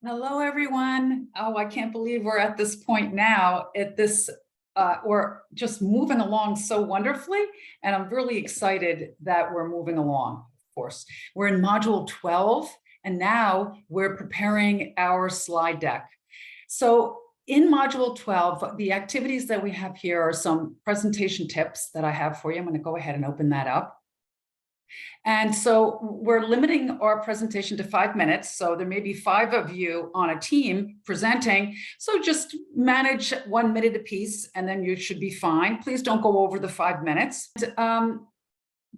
Hello, everyone. Oh, I can't believe we're at this point now. We're just moving along so wonderfully, and I'm really excited that we're moving along. Of course, we're in module 12, and now we're preparing our slide deck. So in module 12, the activities that we have here are some presentation tips that I have for you. I'm going to go ahead and open that up. And so we're limiting our presentation to 5 minutes. So there may be 5 of you on a team presenting. So just manage 1 minute apiece, and then you should be fine. Please don't go over the 5 minutes.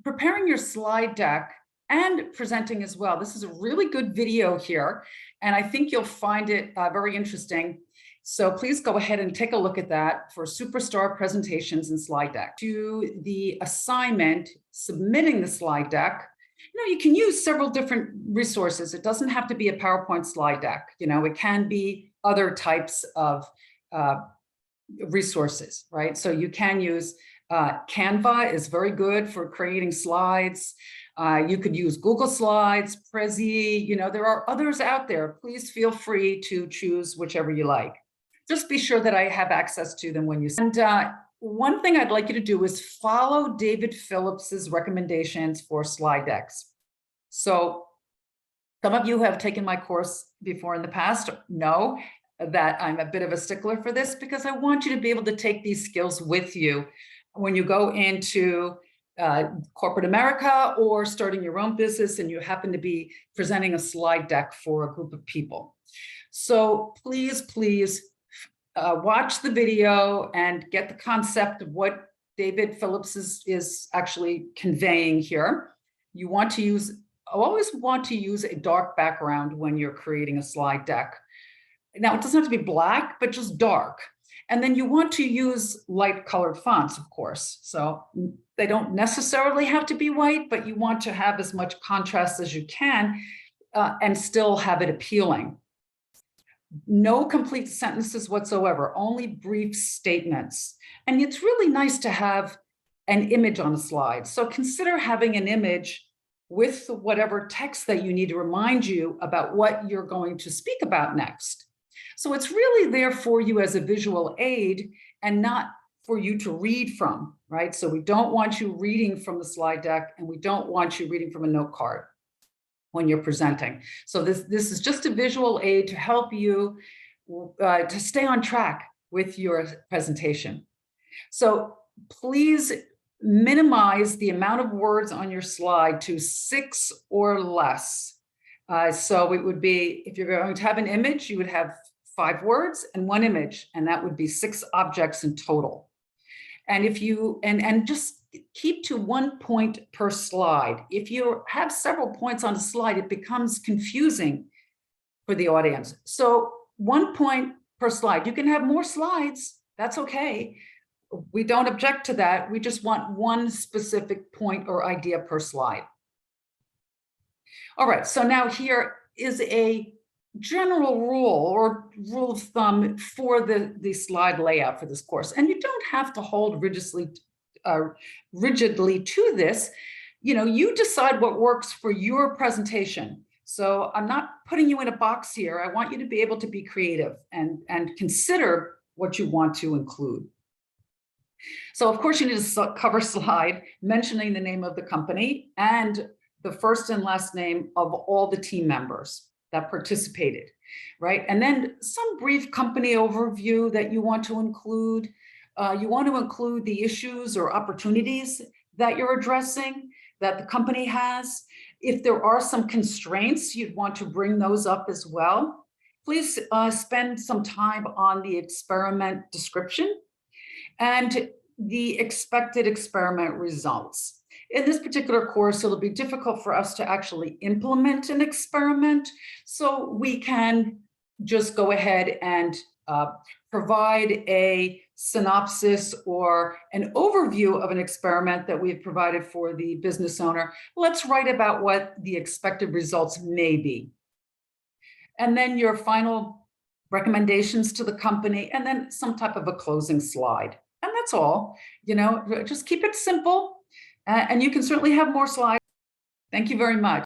Preparing your slide deck and presenting as well. This is a really good video here, and I think you'll find it very interesting. So please go ahead and take a look at that for superstar presentations and slide deck. To the assignment, submitting the slide deck, you can use several different resources. It doesn't have to be a PowerPoint slide deck. It can be other types of resources, right? So you can use Canva is very good for creating slides. You could use Google Slides, Prezi, there are others out there. Please feel free to choose whichever you like. Just be sure that I have access to them when you send. One thing I'd like you to do is follow David Phillips's recommendations for slide decks. So some of you who have taken my course before in the past know that I'm a bit of a stickler for this, because I want you to be able to take these skills with you when you go into corporate America or starting your own business and you happen to be presenting a slide deck for a group of people. So please watch the video and get the concept of what David Phillips is actually conveying here. You always want to use a dark background when you're creating a slide deck. Now, it doesn't have to be black, but just dark. And then you want to use light colored fonts, of course. So they don't necessarily have to be white, but you want to have as much contrast as you can and still have it appealing. No complete sentences whatsoever, only brief statements. And it's really nice to have an image on a slide. So consider having an image with whatever text that you need to remind you about what you're going to speak about next. So it's really there for you as a visual aid and not for you to read from, right? So we don't want you reading from the slide deck, and we don't want you reading from a note card when you're presenting. So this is just a visual aid to help you to stay on track with your presentation. So please minimize the amount of words on your slide to 6 or less. So it would be, if you're going to have an image, you would have 5 words and 1 image, and that would be 6 objects in total. And if you, and just keep to 1 point per slide. If you have several points on a slide, it becomes confusing for the audience. So 1 point per slide. You can have more slides, that's okay. We don't object to that. We just want 1 specific point or idea per slide. All right, so now here is a general rule or rule of thumb for the slide layout for this course. And you don't have to hold rigidly to this. You decide what works for your presentation. So I'm not putting you in a box here. I want you to be able to be creative and consider what you want to include. So of course you need a cover slide mentioning the name of the company and the first and last name of all the team members that participated, right? And then some brief company overview that you want to include. You want to include the issues or opportunities that you're addressing, that the company has. If there are some constraints, you'd want to bring those up as well. Please spend some time on the experiment description and the expected experiment results. In this particular course, it'll be difficult for us to actually implement an experiment, so we can just go ahead and provide a synopsis or an overview of an experiment that we've provided for the business owner. Let's write about what the expected results may be. And then your final recommendations to the company, and then some type of a closing slide. And that's all. Just keep it simple. And you can certainly have more slides. Thank you very much.